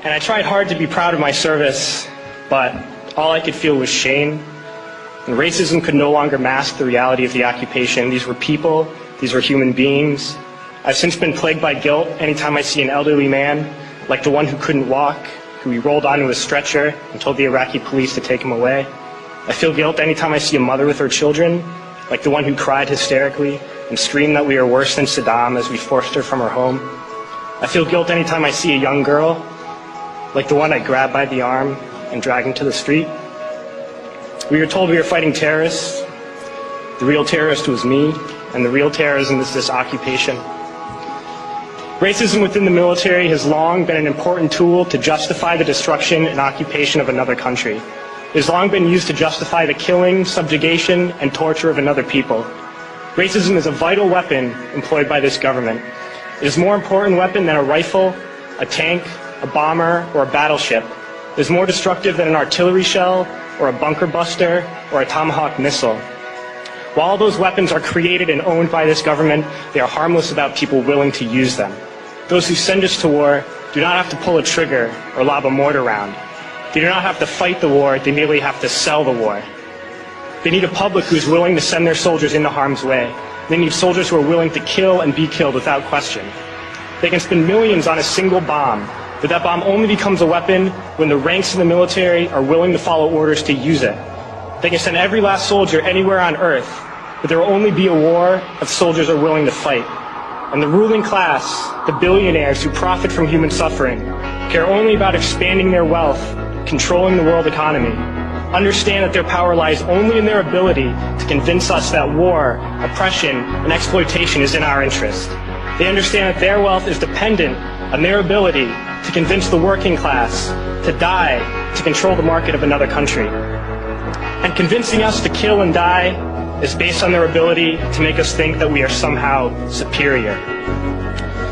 And I tried hard to be proud of my service, but all I could feel was shame. And racism could no longer mask the reality of the occupation. These were people, these were human beings. I've since been plagued by guilt anytime I see an elderly man, like the one who couldn't walk, who we rolled onto a stretcher and told the Iraqi police to take him away. I feel guilt anytime I see a mother with her children, like the one who cried hysterically and screamed that we are worse than Saddam as we forced her from her home. I feel guilt anytime I see a young girl, like the one I grabbed by the arm and dragged into the street. We were told we were fighting terrorists. The real terrorist was me, and the real terrorism is this occupation. Racism within the military has long been an important tool to justify the destruction and occupation of another country. It has long been used to justify the killing, subjugation, and torture of another people. Racism is a vital weapon employed by this government. It is a more important weapon than a rifle, a tank, a bomber, or a battleship. It is more destructive than an artillery shell, or a bunker buster, or a Tomahawk missile. While all those weapons are created and owned by this government, they are harmless about people willing to use them. Those who send us to war do not have to pull a trigger or lob a mortar round. They do not have to fight the war, they merely have to sell the war. They need a public who is willing to send their soldiers into harm's way. They need soldiers who are willing to kill and be killed without question. They can spend millions on a single bomb, but that bomb only becomes a weapon when the ranks of the military are willing to follow orders to use it. They can send every last soldier anywhere on earth, but there will only be a war if soldiers are willing to fight. And the ruling class, the billionaires who profit from human suffering, care only about expanding their wealth, controlling the world economy. Understand that their power lies only in their ability to convince us that war, oppression, and exploitation is in our interest. They understand that their wealth is dependent on their ability to convince the working class to die to control the market of another country. And convincing us to kill and die is based on their ability to make us think that we are somehow superior.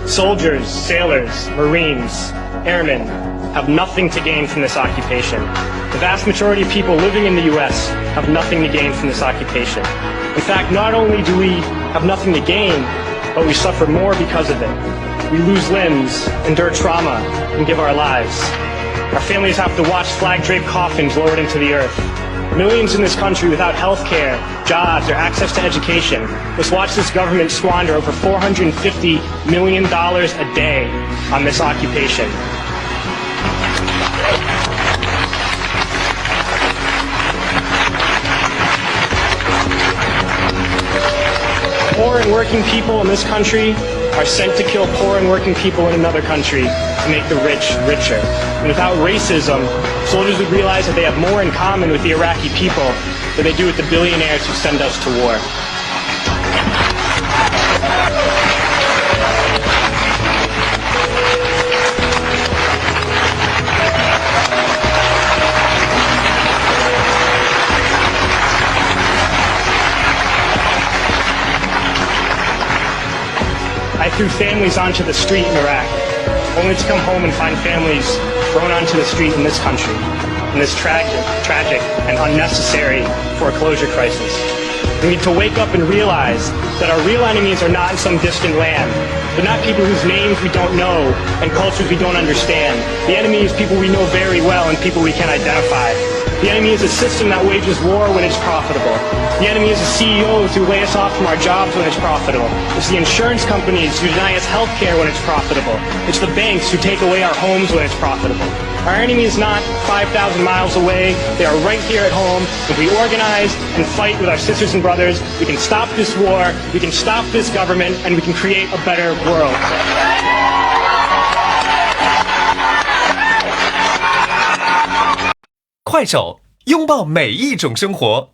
Soldiers, sailors, Marines, airmen have nothing to gain from this occupation. The vast majority of people living in the U.S. have nothing to gain from this occupation. In fact, not only do we have nothing to gain, but we suffer more because of it. We lose limbs, endure trauma, and give our lives. Our families have to watch flag-draped coffins lowered into the earth. Millions in this country without health care, jobs, or access to education must watch this government squander over $450 million a day on this occupation. Poor and working people in this country are sent to kill poor and working people in another country to make the rich richer. And without racism, soldiers would realize that they have more in common with the Iraqi people than they do with the billionaires who send us to war. I threw families onto the street in Iraq, only to come home and find families thrown onto the street in this country, in this tragic and unnecessary foreclosure crisis. We need to wake up and realize that our real enemies are not in some distant land. They're not people whose names we don't know and cultures we don't understand. The enemy is people we know very well and people we can identify. The enemy is a system that wages war when it's profitable. The enemy is the CEOs who lay us off from our jobs when it's profitable. It's the insurance companies who deny us health care when it's profitable. It's the banks who take away our homes when it's profitable. Our enemy is not 5,000 miles away. They are right here at home. If we organize and fight with our sisters and brothers, we can stop this war, we can stop this government, and we can create a better world. 快手，拥抱每一种生活。